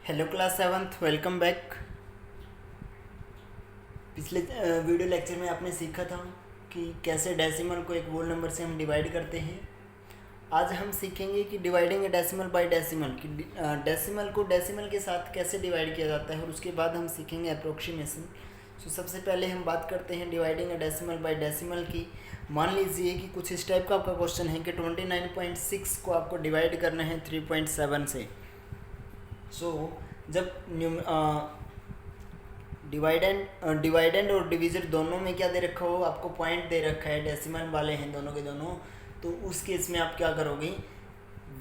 Hello class seventh, welcome back. पिछले video lecture में आपने सीखा था कि कैसे डेसिमल को एक वोल नंबर से हम डिवाइड करते हैं। आज हम सीखेंगे कि डिवाइडिंग डेसिमल बाय डेसिमल कि डेसिमल को डेसिमल के साथ कैसे डिवाइड किया जाता है, और उसके बाद हम सीखेंगे अप्रोक्सीमेशन। सो सबसे पहले हम बात करते हैं डिवाइडिंग डेसिमल बाय डेसिमल की। मान लीजिए कि कुछ इस टाइप का आपका क्वेश्चन है कि 29.6 को आपको डिवाइड करना है 3.7 से। जब डिवाइडेंड और डिवीज़र दोनों में क्या दे रखा हो, आपको पॉइंट दे रखा है, डेसिमल वाले हैं दोनों के दोनों, तो उस केस में आप क्या करोगे,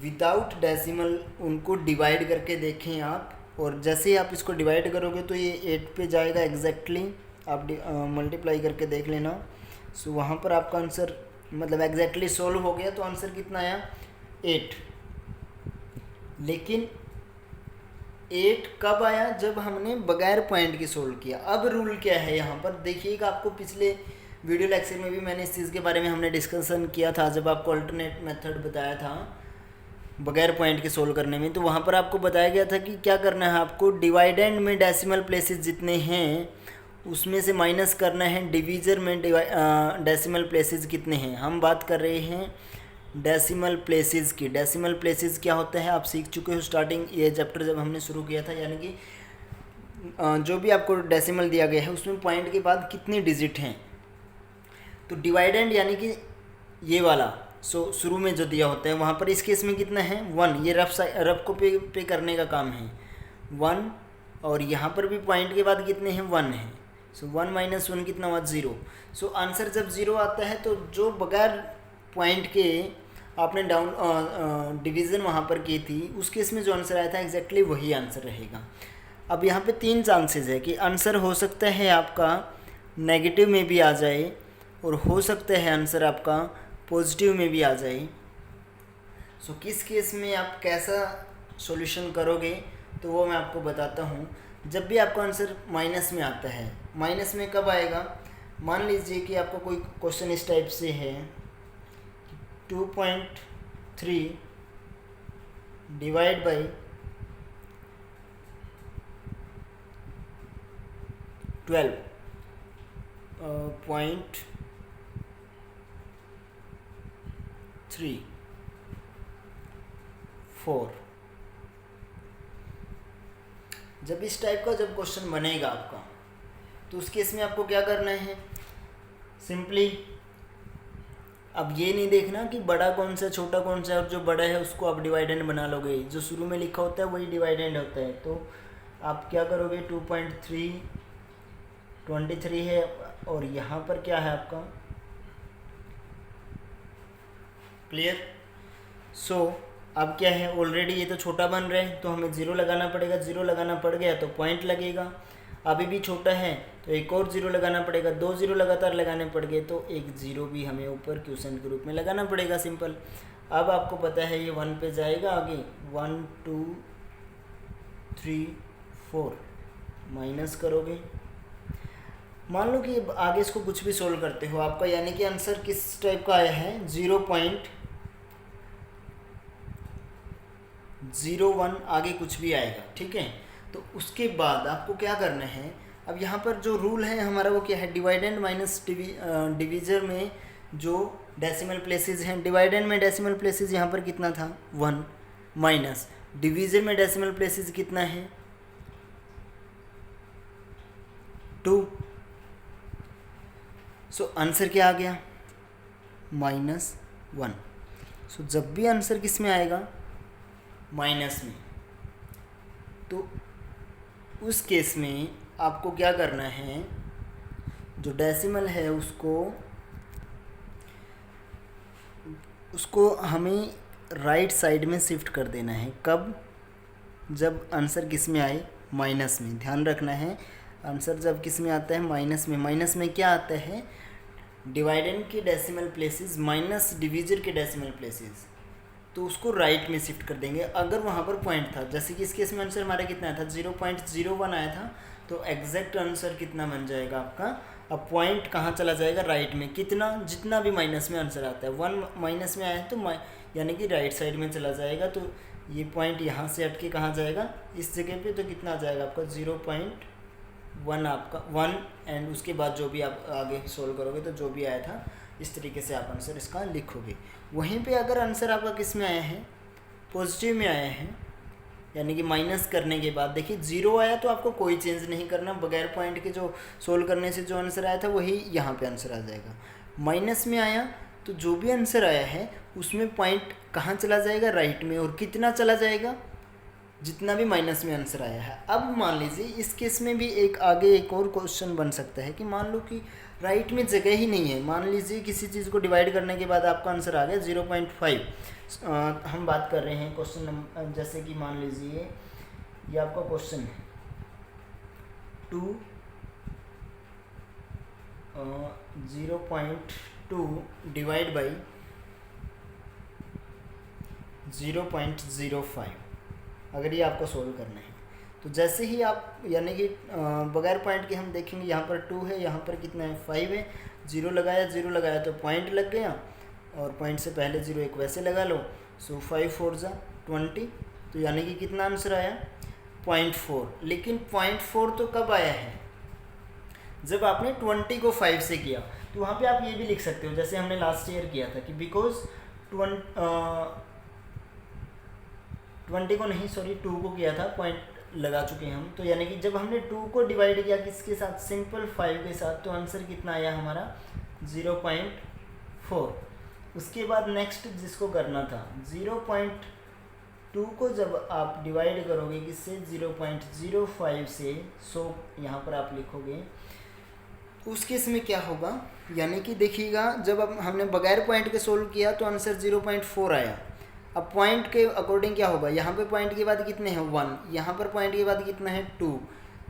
विदाउट डेसिमल उनको डिवाइड करके देखें आप। और जैसे ही आप इसको डिवाइड करोगे तो ये 8 पे जाएगा एग्जैक्टली। आप मल्टीप्लाई करके देख लेना। सो वहाँ पर आपका आंसर मतलब एग्जैक्टली सोल्व हो गया, तो आंसर कितना आया 8। लेकिन 8 कब आया, जब हमने बगैर पॉइंट के सोल्व किया। अब रूल क्या है यहाँ पर देखिएगा, आपको पिछले वीडियो लेक्चर में भी मैंने इस चीज़ के बारे में हमने डिस्कशन किया था, जब आपको अल्टरनेट मेथड बताया था बगैर पॉइंट के सोल्व करने में। तो वहाँ पर आपको बताया गया था कि क्या करना है, आपको डिवाइडेंड में डेसिमल प्लेसेस जितने हैं उसमें से माइनस करना है डिवीज़र में डेसिमल प्लेसेस कितने हैं। हम बात कर रहे हैं डेसिमल प्लेसेस की। डेसिमल प्लेसेस क्या होता है आप सीख चुके हो स्टार्टिंग ये चैप्टर जब हमने शुरू किया था, यानी कि जो भी आपको डेसिमल दिया गया है उसमें पॉइंट के बाद कितने डिजिट हैं। तो डिवाइडेंड यानी कि ये वाला शुरू में जो दिया होता है वहाँ पर इस केस में कितना है 1। ये रफ को पे करने का काम है 1, और यहाँ पर भी पॉइंट के बाद कितने हैं 1 है। 1 माइनस 1 कितना हुआ 0। आंसर जब 0 आता है तो जो बगैर पॉइंट के आपने डिवीज़न वहाँ पर की थी उस केस में जो आंसर आया था एग्जैक्टली वही आंसर रहेगा। अब यहाँ पे 3 चांसेस है कि आंसर हो सकता है आपका नेगेटिव में भी आ जाए, और हो सकता है आंसर आपका पॉजिटिव में भी आ जाए। किस केस में आप कैसा सॉल्यूशन करोगे तो वो मैं आपको बताता हूँ। जब भी आपका आंसर माइनस में आता है, माइनस में कब आएगा, मान लीजिए कि आपको कोई क्वेश्चन इस टाइप से है 2.3 डिवाइड बाई 12.34। जब इस टाइप का जब क्वेश्चन बनेगा आपका, तो उस केस में आपको क्या करना है, सिंपली अब ये नहीं देखना कि बड़ा कौन सा छोटा कौन सा है, और जो बड़ा है उसको आप डिवाइडेंड बना लोगे। जो शुरू में लिखा होता है वही डिवाइडेंड होता है। तो आप क्या करोगे 2.323 है, और यहाँ पर क्या है आपका क्लियर। अब क्या है, ऑलरेडी ये तो छोटा बन रहा है तो हमें 0 लगाना पड़ेगा। 0 लगाना पड़ गया तो पॉइंट लगेगा। अभी भी छोटा है तो एक और 0 लगाना पड़ेगा। 2 0 लगातार लगाने पड़ गए तो एक 0 भी हमें ऊपर क्वेश्चन के रूप में लगाना पड़ेगा, सिंपल। अब आपको पता है ये 1 पे जाएगा आगे, 1 2 3 4 माइनस करोगे। मान लो कि आगे इसको कुछ भी सोल्व करते हो आपका, यानी कि आंसर किस टाइप का आया है 0.01, आगे कुछ भी आएगा, ठीक है। तो उसके बाद आपको क्या करना है, अब यहाँ पर जो रूल है हमारा वो क्या है, डिवाइडेंड माइनस डिवीज़र में जो डेसिमल प्लेसेस हैं, डिवाइडेंड में डेसिमल प्लेसेस यहाँ पर कितना था 1, माइनस डिवीज़र में डेसिमल प्लेसेस कितना है 2। आंसर क्या आ गया -1। जब भी आंसर किस में आएगा माइनस में, तो उस केस में आपको क्या करना है, जो डेसिमल है उसको हमें राइट साइड में शिफ्ट कर देना है। कब, जब आंसर किस में आए माइनस में। ध्यान रखना है, आंसर जब किस में आता है माइनस में। माइनस में क्या आता है, डिवाइडेंड के डेसिमल प्लेसेस माइनस डिवीज़र के डेसिमल प्लेसेस, तो उसको राइट में शिफ्ट कर देंगे अगर वहाँ पर पॉइंट था। जैसे कि इस केस में आंसर हमारा कितना आया था 0.01 आया था, तो एग्जैक्ट आंसर कितना बन जाएगा आपका, अब पॉइंट कहाँ चला जाएगा राइट में। कितना, जितना भी माइनस में आंसर आता है 1 माइनस में आया है तो यानी कि राइट साइड में चला जाएगा। तो ये पॉइंट यहाँ से हट के कहाँ जाएगा, इस जगह पे, तो कितना आ जाएगा आपका 0.1 आपका 1, एंड उसके बाद जो भी आप आगे सोल्व करोगे तो जो भी आया था इस तरीके से आप आंसर इसका लिखोगे। वहीं पे अगर आंसर आपका किस में आया है, पॉजिटिव में आया है, यानी कि माइनस करने के बाद देखिए 0 आया तो आपको कोई चेंज नहीं करना, बगैर पॉइंट के जो सोल्व करने से जो आंसर आया था वही यहाँ पे आंसर आ जाएगा। माइनस में आया तो जो भी आंसर आया है उसमें पॉइंट कहाँ चला जाएगा, राइट में, और कितना चला जाएगा, जितना भी माइनस में आंसर आया है। अब मान लीजिए इस केस में भी आगे एक और क्वेश्चन बन सकता है कि मान लो कि राइट में जगह ही नहीं है, मान लीजिए किसी चीज़ को डिवाइड करने के बाद आपका आंसर आ गया 0.5। हम बात कर रहे हैं क्वेश्चन नंबर, जैसे कि मान लीजिए ये आपका क्वेश्चन है 0.2 डिवाइड बाई 0.05, अगर ये आपको सोल्व करना है तो जैसे ही आप, यानी कि बगैर पॉइंट के हम देखेंगे, यहाँ पर 2 है, यहाँ पर कितना है 5 है, 0 लगाया तो पॉइंट लग गया, और पॉइंट से पहले 0 एक वैसे लगा लो, सो 5 4 जा 20, तो यानी कि कितना आंसर आया 0.4। लेकिन 0.4 तो कब आया है, जब आपने 20 को 5 से किया। तो वहाँ पे आप ये भी लिख सकते हो जैसे हमने लास्ट ईयर किया था कि बिकॉज 20 को नहीं, सॉरी 2 को किया था, पॉइंट लगा चुके हैं हम, तो यानी कि जब हमने 2 को डिवाइड किया किसके साथ, सिंपल 5 के साथ, तो आंसर कितना आया हमारा 0.4। उसके बाद नेक्स्ट जिसको करना था 0.2 को जब आप डिवाइड करोगे किससे, 0.05 से, सो यहाँ पर आप लिखोगे, उस केस में क्या होगा, यानी कि देखिएगा जब अब हमने बगैर पॉइंट के सोल्व किया तो आंसर 0.4 आया। अब पॉइंट के अकॉर्डिंग क्या होगा, यहाँ पे पॉइंट के बाद कितने हैं 1, यहाँ पर पॉइंट के बाद कितना है 2,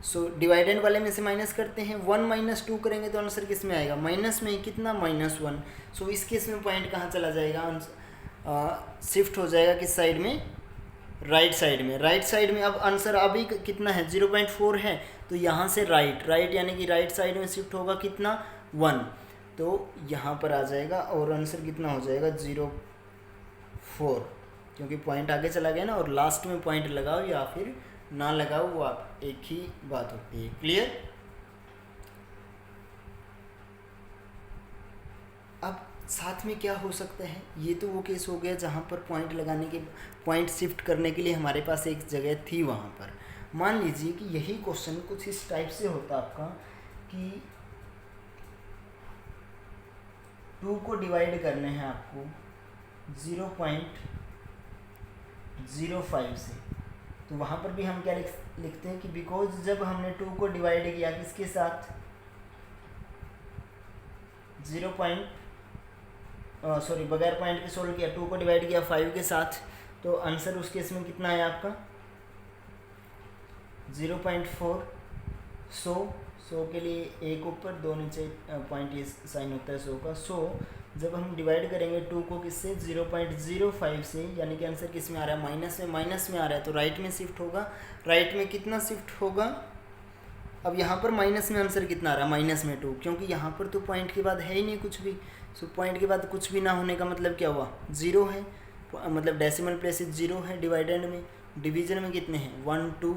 सो डिवाइडेंड वाले में से माइनस करते हैं, 1 - 2 करेंगे तो आंसर किस में आएगा, माइनस में, कितना -1। सो इस केस में पॉइंट कहाँ चला जाएगा, शिफ्ट हो जाएगा किस साइड में, राइट साइड में। राइट साइड में अब आंसर अभी कितना है 0.4 है, तो यहाँ से राइट यानी कि राइट साइड में शिफ्ट होगा कितना 1, तो यहाँ पर आ जाएगा और आंसर कितना हो जाएगा 0.4, क्योंकि पॉइंट आगे चला गया ना, और लास्ट में पॉइंट लगाओ या फिर ना लगाओ वो आप एक ही बात होती है। क्लियर। अब साथ में क्या हो सकता है, ये तो वो केस हो गया जहाँ पर पॉइंट लगाने के, पॉइंट शिफ्ट करने के लिए हमारे पास एक जगह थी वहाँ पर। मान लीजिए कि यही क्वेश्चन कुछ इस टाइप से होता आपका कि 2 को डिवाइड करने हैं आपको 0.05 से, तो वहाँ पर भी हम क्या लिखते हैं कि बिकॉज जब हमने 2 को डिवाइड किया किसके साथ, बगैर पॉइंट के सोल्व किया, 2 को डिवाइड किया 5 के साथ, तो आंसर उस केस में कितना है आपका 0.4। 100 के लिए एक ऊपर 2 नीचे पॉइंट ये साइन होता है 100 का। जब हम डिवाइड करेंगे 2 को किससे 0.05 से, यानी कि आंसर किस में आ रहा है, माइनस में आ रहा है, तो राइट में शिफ्ट होगा। राइट में कितना शिफ्ट होगा, अब यहाँ पर माइनस में आंसर कितना आ रहा है, -2, क्योंकि यहाँ पर तो पॉइंट के बाद है ही नहीं कुछ भी। सो पॉइंट के बाद कुछ भी ना होने का मतलब क्या हुआ, 0 है, मतलब डेसिमल प्लेसेस 0 है डिवाइडेंड में। डिवीजन में कितने हैं 1 2,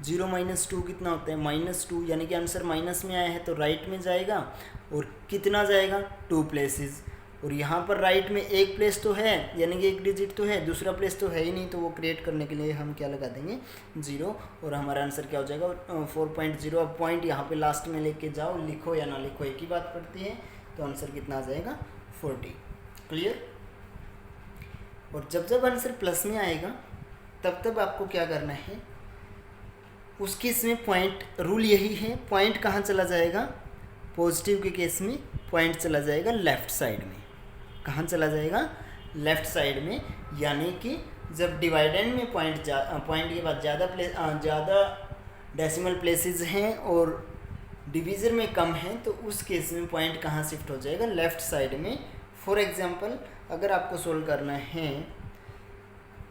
0 - 2 कितना होता है -2, यानी कि आंसर माइनस में आया है तो राइट में जाएगा, और कितना जाएगा 2 प्लेसेस, और यहाँ पर राइट में एक प्लेस तो है, यानी कि एक डिजिट तो है, दूसरा प्लेस तो है ही नहीं, तो वो क्रिएट करने के लिए हम क्या लगा देंगे 0, और हमारा आंसर क्या हो जाएगा 4.0। अब पॉइंट यहाँ पे लास्ट में लेके जाओ, लिखो या ना लिखो एक ही बात पड़ती है, तो आंसर कितना आ जाएगा 40। क्लियर। और जब आंसर प्लस में आएगा तब आपको क्या करना है, उस केस में पॉइंट, रूल यही है, पॉइंट कहाँ चला जाएगा, पॉजिटिव के केस में पॉइंट चला जाएगा लेफ़्ट साइड में। कहाँ चला जाएगा, लेफ़्ट साइड में, यानी कि जब डिवाइडेंड में पॉइंट के बाद ज़्यादा डेसिमल प्लेसेस हैं और डिवीज़र में कम हैं, तो उस केस में पॉइंट कहाँ शिफ्ट हो जाएगा, लेफ़्ट साइड में। फॉर एग्जांपल अगर आपको सोल्व करना है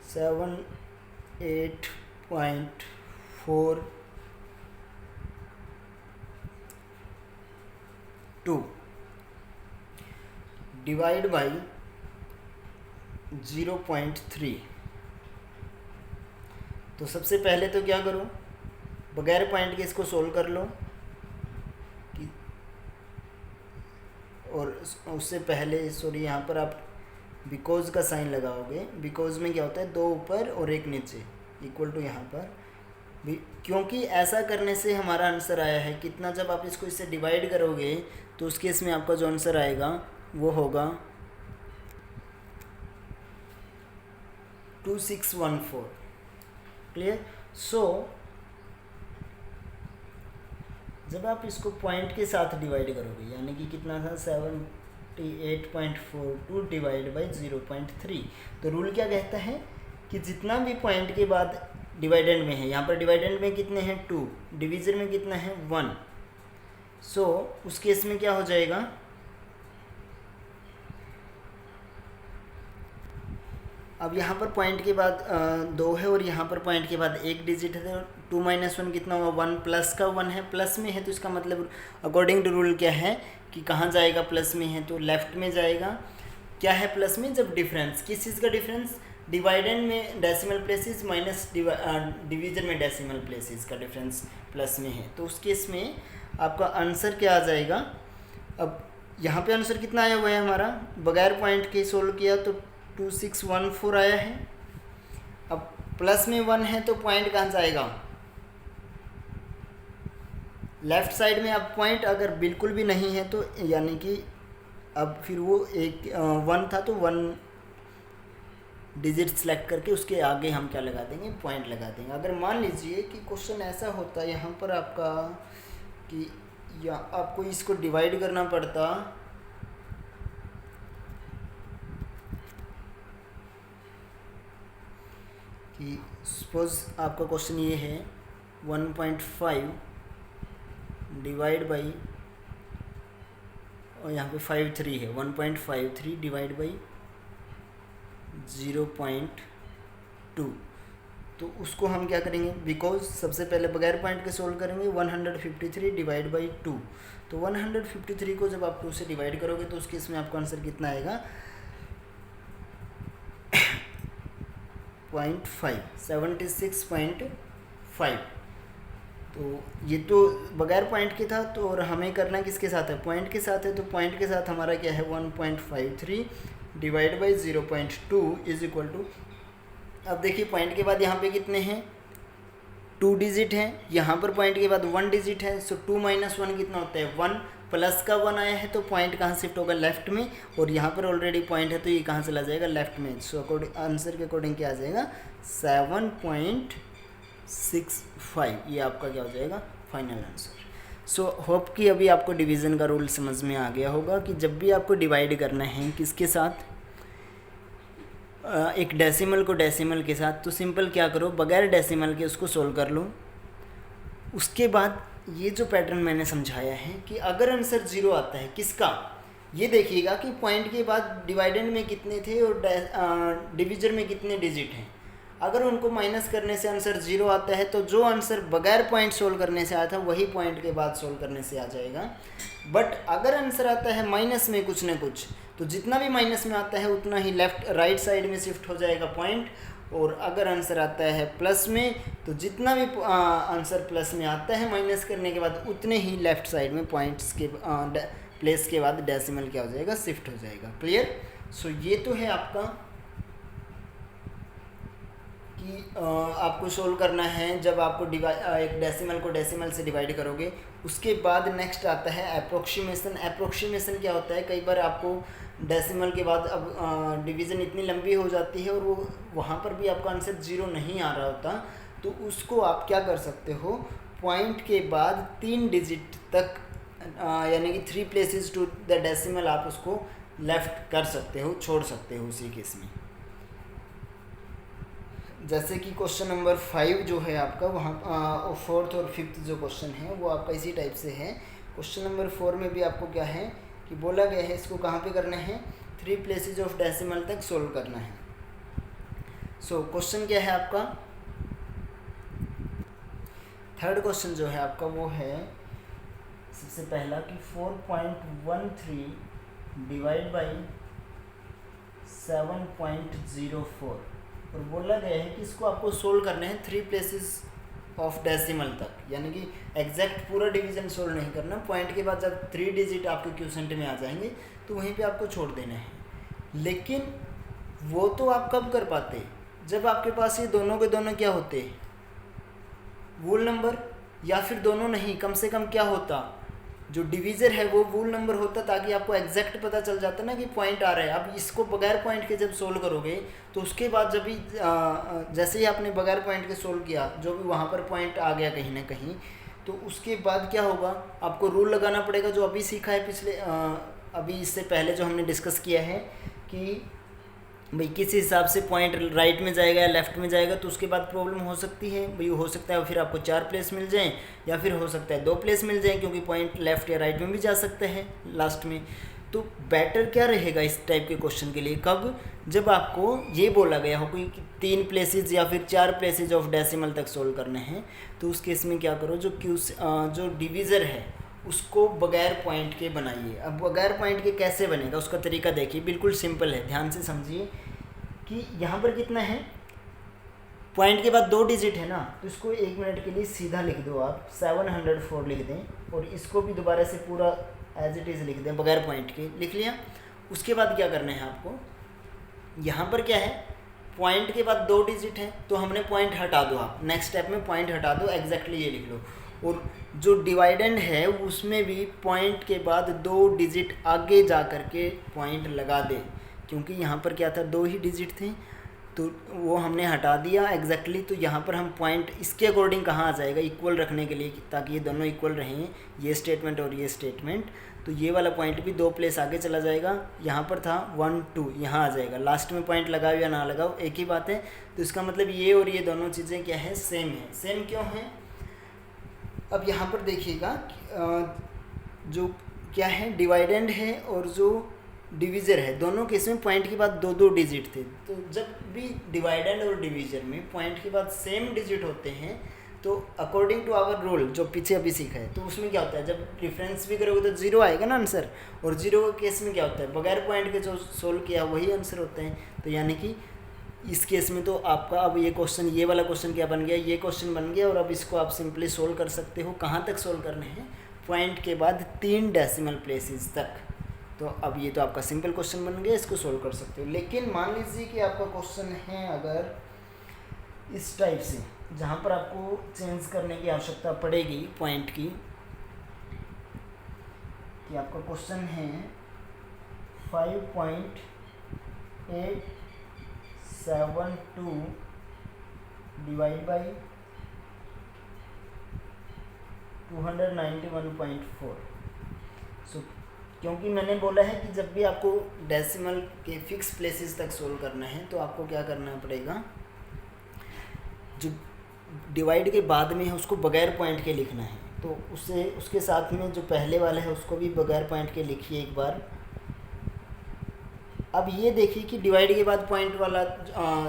78.42 डिवाइड बाई 0.3, तो सबसे पहले तो क्या करो, बगैर पॉइंट के इसको सोल्व कर लो कि, और उससे पहले सॉरी यहाँ पर आप बिकॉज का साइन लगाओगे। बिकॉज में क्या होता है, 2 ऊपर और 1 नीचे इक्वल टू यहाँ पर भी, क्योंकि ऐसा करने से हमारा आंसर आया है कितना। जब आप इसको इससे डिवाइड करोगे तो उस केस में आपका जो आंसर आएगा वो होगा 2614। क्लियर। सो जब आप इसको पॉइंट के साथ डिवाइड करोगे, यानी कि कितना था 78.42 डिवाइड बाई 0.3, तो रूल क्या कहता है कि जितना भी पॉइंट के बाद डिवाइडेंड में है, यहाँ पर डिवाइडेंड में कितने हैं 2, डिवीजन में कितना है 1, सो उस केस में क्या हो जाएगा, अब यहाँ पर पॉइंट के बाद 2 है और यहाँ पर पॉइंट के बाद 1 डिजिट है, तो 2 - 1 कितना हुआ 1, प्लस का 1 है, प्लस में है तो इसका मतलब अकॉर्डिंग टू रूल क्या है कि कहाँ जाएगा, प्लस में है तो लेफ्ट में जाएगा। क्या है प्लस में, जब डिफरेंस, किस चीज़ का डिफरेंस, डिवाइडेंड में डेसिमल प्लेसेस माइनस डिवीजन में डेसिमल प्लेसेस का डिफरेंस प्लस में है, तो उस केस में आपका आंसर क्या आ जाएगा। अब यहाँ पे आंसर कितना आया हुआ है हमारा, बगैर पॉइंट के सोल्व किया तो 2614 आया है। अब प्लस में 1 है तो पॉइंट कहाँ जाएगा, लेफ्ट साइड में। अब पॉइंट अगर बिल्कुल भी नहीं है तो यानी कि अब फिर वो एक 1 था तो 1 डिजिट सेलेक्ट करके उसके आगे हम क्या लगा देंगे, पॉइंट लगा देंगे। अगर मान लीजिए कि क्वेश्चन ऐसा होता है यहाँ पर आपका कि या आपको इसको डिवाइड करना पड़ता कि सपोज आपका क्वेश्चन ये है 1.5 डिवाइड बाई, और यहाँ पे 53 है, 1.53 डिवाइड बाई 0.2, तो उसको हम क्या करेंगे, बिकॉज सबसे पहले बगैर पॉइंट के सोल्व करेंगे। 153 डिवाइड बाई 2, तो 153 को जब आप 2 से डिवाइड करोगे तो उसके इसमें आपका आंसर कितना आएगा 76.5। तो ये तो बगैर पॉइंट के था, तो और हमें करना किसके साथ है, पॉइंट के साथ है, तो पॉइंट के साथ हमारा क्या है 1.53 divide by 0.2 is equal to, अब देखिए पॉइंट के बाद यहाँ पे कितने हैं 2 डिजिट हैं, यहाँ पर पॉइंट के बाद 1 डिजिट है, सो 2 - 1 कितना होता है 1, प्लस का 1 आया है तो पॉइंट कहाँ शिफ्ट होगा, लेफ्ट में, और यहाँ पर ऑलरेडी पॉइंट है तो ये कहाँ चला जाएगा, लेफ्ट में। सो अकॉर्डिंग आंसर के अकॉर्डिंग क्या आ जाएगा 7.65, ये आपका क्या हो जाएगा फाइनल आंसर। सो होप कि अभी आपको डिवीज़न का रूल समझ में आ गया होगा कि जब भी आपको डिवाइड करना है किसके साथ, एक डेसिमल को डेसिमल के साथ, तो सिंपल क्या करो, बगैर डेसिमल के उसको सोल्व कर लो। उसके बाद ये जो पैटर्न मैंने समझाया है कि अगर आंसर 0 आता है किसका, ये देखिएगा कि पॉइंट के बाद डिवाइडेंड में कितने थे और डिवीजन में कितने डिजिट हैं। अगर उनको माइनस करने से आंसर 0 आता है तो जो आंसर बगैर पॉइंट सोल्व करने से आया था वही पॉइंट के बाद सोल्व करने से आ जाएगा। बट अगर आंसर आता है माइनस में कुछ न कुछ, तो जितना भी माइनस में आता है उतना ही लेफ्ट राइट साइड में शिफ्ट हो जाएगा पॉइंट, और अगर आंसर आता है प्लस में तो जितना भी आंसर प्लस में आता है माइनस करने के बाद उतने ही लेफ्ट साइड में पॉइंट्स के प्लेस के बाद डेसिमल क्या हो जाएगा, शिफ्ट हो जाएगा। क्लियर। सो ये तो है आपका कि आपको सोल्व करना है जब आपको एक डेसिमल को डेसिमल से डिवाइड करोगे। उसके बाद नेक्स्ट आता है अप्रोक्सीमेशन। अप्रोक्सीमेशन क्या होता है, कई बार आपको डेसिमल के बाद अब डिवीज़न इतनी लंबी हो जाती है और वो वहाँ पर भी आपका आंसर 0 नहीं आ रहा होता, तो उसको आप क्या कर सकते हो, पॉइंट के बाद 3 डिजिट तक यानी कि 3 प्लेसेस टू द डेसिमल आप उसको लेफ्ट कर सकते हो, छोड़ सकते हो उसी केस में। जैसे कि क्वेश्चन नंबर 5 जो है आपका, वहाँ 4th और 5th जो क्वेश्चन है वो आपका इसी टाइप से है। क्वेश्चन नंबर 4 में भी आपको क्या है कि बोला गया है इसको कहाँ पे करना है, 3 प्लेसेस ऑफ डेसिमल तक सोल्व करना है। सो क्वेश्चन क्या है आपका, थर्ड क्वेश्चन जो है आपका वो है सबसे पहला कि 4.13 डिवाइड बाई 7.04, और बोला गया है कि इसको आपको सोल्व करने हैं 3 प्लेसेस ऑफ डेसिमल तक, यानी कि एग्जैक्ट पूरा डिवीजन सोल्व नहीं करना, पॉइंट के बाद जब 3 डिजिट आपके क्वोशंट में आ जाएंगे तो वहीं पे आपको छोड़ देना है। लेकिन वो तो आप कब कर पाते, जब आपके पास ये दोनों के दोनों क्या होते, वूल नंबर, या फिर दोनों नहीं, कम से कम क्या होता, जो डिवीज़र है वो वूल नंबर होता, ताकि आपको एग्जैक्ट पता चल जाता ना कि पॉइंट आ रहा है। अब इसको बगैर पॉइंट के जब सोल्व करोगे तो उसके बाद जब भी जैसे ही आपने बगैर पॉइंट के सोल्व किया, जो भी वहाँ पर पॉइंट आ गया कहीं ना कहीं, तो उसके बाद क्या होगा, आपको रूल लगाना पड़ेगा जो अभी सीखा है पिछले अभी इससे पहले जो हमने डिस्कस किया है कि भाई किस हिसाब से पॉइंट राइट में जाएगा या लेफ़्ट में जाएगा, तो उसके बाद प्रॉब्लम हो सकती है। भाई हो सकता है फिर आपको 4 प्लेस मिल जाएं, या फिर हो सकता है 2 प्लेस मिल जाएं, क्योंकि पॉइंट लेफ़्ट या राइट में भी जा सकते हैं लास्ट में। तो बेटर क्या रहेगा इस टाइप के क्वेश्चन के लिए, कब, जब आपको ये बोला गया हो कोई 3 प्लेसेस या फिर 4 प्लेसेस ऑफ डेसिमल तक सोल्व करने हैं, तो उस केस में क्या करो, जो डिवीज़र है उसको बगैर पॉइंट के बनाइए। अब बगैर पॉइंट के कैसे बनेगा उसका तरीका देखिए, बिल्कुल सिंपल है, ध्यान से समझिए कि यहाँ पर कितना है, पॉइंट के बाद 2 डिजिट है ना, तो इसको 1 मिनट के लिए सीधा लिख दो आप, 704 लिख दें, और इसको भी दोबारा से पूरा एज इट इज़ लिख दें बगैर पॉइंट के, लिख लिया। उसके बाद क्या करना है आपको, यहाँ पर क्या है, पॉइंट के बाद 2 डिजिट है, तो हमने पॉइंट हटा दो, आप नेक्स्ट स्टेप में पॉइंट हटा दो, एग्जैक्टली ये लिख लो। और जो डिवाइडेंड है उसमें भी पॉइंट के बाद 2 डिजिट आगे जा कर के पॉइंट लगा दे, क्योंकि यहाँ पर क्या था, 2 ही डिजिट थे, तो वो हमने हटा दिया एग्जैक्टली। तो यहाँ पर हम पॉइंट इसके अकॉर्डिंग कहाँ आ जाएगा, इक्वल रखने के लिए, ताकि ये दोनों इक्वल रहें, ये स्टेटमेंट और ये स्टेटमेंट, तो ये वाला पॉइंट भी 2 प्लेस आगे चला जाएगा। यहाँ पर था 1 2, यहाँ आ जाएगा, लास्ट में पॉइंट लगाओ या ना लगाओ एक ही बात है। तो इसका मतलब ये और ये दोनों चीज़ें क्या है, सेम है। सेम क्यों है, अब यहाँ पर देखिएगा, जो क्या है, डिवाइडेंड है और जो डिवीज़र है, दोनों केस में पॉइंट के बाद 2 डिजिट थे। तो जब भी डिवाइडेंड और डिवीज़र में पॉइंट के बाद सेम डिजिट होते हैं, तो अकॉर्डिंग टू आवर रूल जो पीछे अभी सीखा है, तो उसमें क्या होता है, जब डिफरेंस भी करोगे तो 0 आएगा ना आंसर, और 0 के केस में क्या होता है, बगैर पॉइंट के जो सोल्व किया वही आंसर होते हैं। तो यानी कि इस केस में तो आपका अब ये क्वेश्चन, ये वाला क्वेश्चन क्या बन गया, ये क्वेश्चन बन गया, और अब इसको आप सिंपली सोल्व कर सकते हो। कहाँ तक सोल्व करने हैं, पॉइंट के बाद 3 डेसिमल प्लेसेस तक। तो अब ये तो आपका सिंपल क्वेश्चन बन गया, इसको सोल्व कर सकते हो। लेकिन मान लीजिए कि आपका क्वेश्चन है अगर इस टाइप से, जहाँ पर आपको चेंज करने की आवश्यकता पड़ेगी पॉइंट की, कि आपका क्वेश्चन है 5.872 डिवाइड बाई 291.4। सो क्योंकि मैंने बोला है कि जब भी आपको डेसिमल के फिक्स प्लेसेस तक सोल्व करना है, तो आपको क्या करना पड़ेगा, जो डिवाइड के बाद में है उसको बगैर पॉइंट के लिखना है। तो उसके साथ में जो पहले वाला है उसको भी बगैर पॉइंट के लिखिए एक बार। अब ये देखिए कि डिवाइड के बाद पॉइंट वाला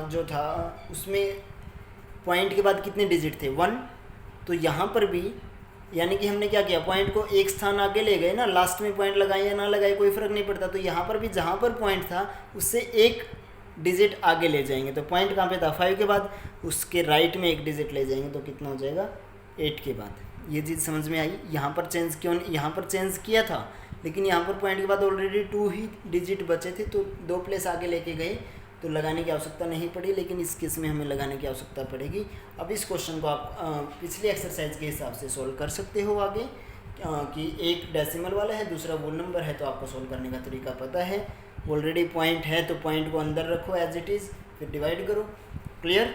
जो था उसमें पॉइंट के बाद कितने डिजिट थे, 1। तो यहाँ पर भी यानी कि हमने क्या किया, पॉइंट को एक स्थान आगे ले गए ना, लास्ट में पॉइंट लगाए या ना लगाए कोई फ़र्क नहीं पड़ता। तो यहाँ पर भी जहाँ पर पॉइंट था उससे एक डिजिट आगे ले जाएंगे। तो पॉइंट कहाँ पे था, 5 के बाद, उसके राइट में एक डिजिट ले जाएंगे, तो कितना हो जाएगा, 8 के बाद। ये चीज़ समझ में आई। यहाँ पर चेंज क्यों, यहाँ पर चेंज किया था, लेकिन यहाँ पर पॉइंट के बाद ऑलरेडी 2 ही डिजिट बचे थे, तो 2 प्लेस आगे लेके गए, तो लगाने की आवश्यकता नहीं पड़ी। लेकिन इस केस में हमें लगाने की आवश्यकता पड़ेगी। अब इस क्वेश्चन को आप पिछली एक्सरसाइज के हिसाब से सोल्व कर सकते हो आगे, कि एक डेसिमल वाला है, दूसरा वोल नंबर है, तो आपको सोल्व करने का तरीका पता है। ऑलरेडी पॉइंट है तो पॉइंट को अंदर रखो एज इट इज़, फिर डिवाइड करो। क्लियर,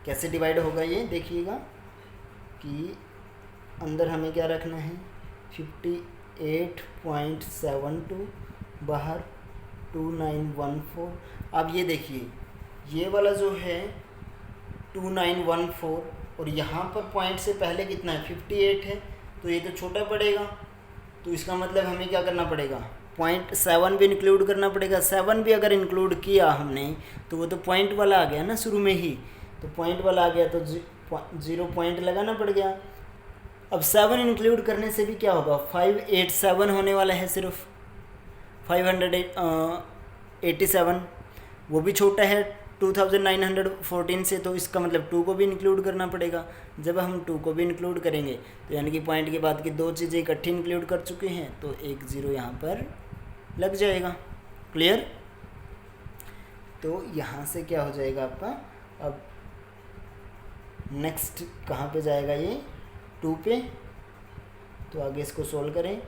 कैसे डिवाइड होगा ये देखिएगा, कि अंदर हमें क्या रखना है, 58.72, बाहर 2914। अब ये देखिए, ये वाला जो है 2914, और यहाँ पर पॉइंट से पहले कितना है, 58 है, तो ये तो छोटा पड़ेगा। तो इसका मतलब हमें क्या करना पड़ेगा, 0.7 भी इंक्लूड करना पड़ेगा। 7 भी अगर इंक्लूड किया हमने तो वो तो पॉइंट वाला आ गया ना शुरू में ही, तो पॉइंट वाला आ गया, तो 0 पॉइंट लगाना पड़ गया। अब 7 इंक्लूड करने से भी क्या होगा, 587 होने वाला है, सिर्फ 587। वो भी छोटा है 2914 से, तो इसका मतलब 2 को भी इंक्लूड करना पड़ेगा। जब हम 2 को भी इंक्लूड करेंगे तो यानी कि पॉइंट के बाद की दो चीज़ें इकट्ठी इंक्लूड कर चुके हैं, तो एक ज़ीरो यहाँ पर लग जाएगा। क्लियर? तो यहाँ से क्या हो जाएगा आपका, अब नेक्स्ट कहाँ पे जाएगा ये, 2 पे। तो आगे इसको सोल्व करें,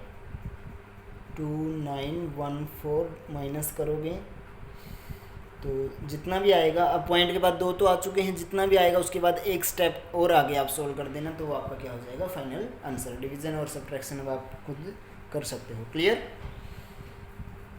2914 माइनस करोगे तो जितना भी आएगा, अब पॉइंट के बाद 2 तो आ चुके हैं, जितना भी आएगा उसके बाद एक स्टेप और आगे आप सोल्व कर देना, तो वो आपका क्या हो जाएगा, फाइनल आंसर। डिवीजन और सब्ट्रैक्शन अब आप खुद कर सकते हो। क्लियर?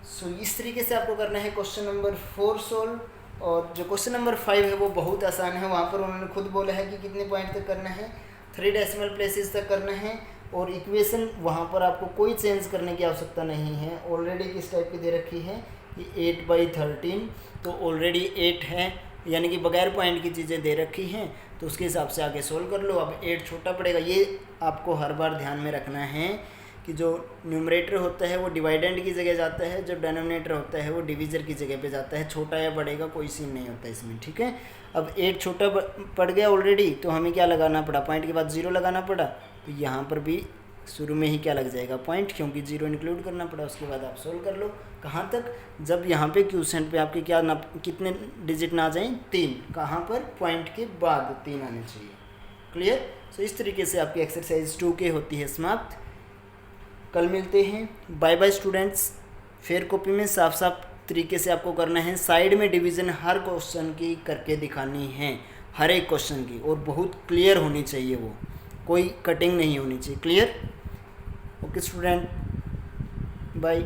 सो इस तरीके से आपको करना है क्वेश्चन नंबर 4 सोल्व। और जो क्वेश्चन नंबर 5 है वो बहुत आसान है, वहाँ पर उन्होंने खुद बोला है कि कितने पॉइंट तक करना है, 3 डेसिमल प्लेसेस तक करना है। और इक्वेशन वहाँ पर आपको कोई चेंज करने की आवश्यकता नहीं है, ऑलरेडी किस टाइप की दे रखी है कि 8/13, तो ऑलरेडी 8 है, यानी कि बगैर पॉइंट की चीज़ें दे रखी हैं, तो उसके हिसाब से आगे सोल्व कर लो। अब 8 छोटा पड़ेगा, ये आपको हर बार ध्यान में रखना है कि जो न्यूमरेटर होता है वो डिवाइडेंड की जगह जाता है, जो डिनोमिनेटर होता है वो डिवीज़र की जगह पे जाता है। छोटा या बढ़ेगा कोई सीन नहीं होता इसमें, ठीक है। अब 8 छोटा पड़ गया ऑलरेडी, तो हमें क्या लगाना पड़ा, पॉइंट के बाद 0 लगाना पड़ा, तो यहाँ पर भी शुरू में ही क्या लग जाएगा, पॉइंट, क्योंकि 0 इंक्लूड करना पड़ा। उसके बाद आप सोल्व कर लो, कहाँ तक, जब यहाँ पे क्वोशिएंट पे आपके क्या ना, कितने डिजिट ना आ जाएं, 3, कहाँ पर, पॉइंट के बाद 3 आने चाहिए। क्लियर? सो इस तरीके से आपकी एक्सरसाइज 2K होती है समाप्त। कल मिलते हैं, बाय बाय स्टूडेंट्स। फिर कॉपी में साफ साफ तरीके से आपको करना है, साइड में डिवीज़न हर क्वेश्चन की करके दिखानी है, हर एक क्वेश्चन की, और बहुत क्लियर होनी चाहिए, वो कोई कटिंग नहीं होनी चाहिए। क्लियर? Okay student, bye.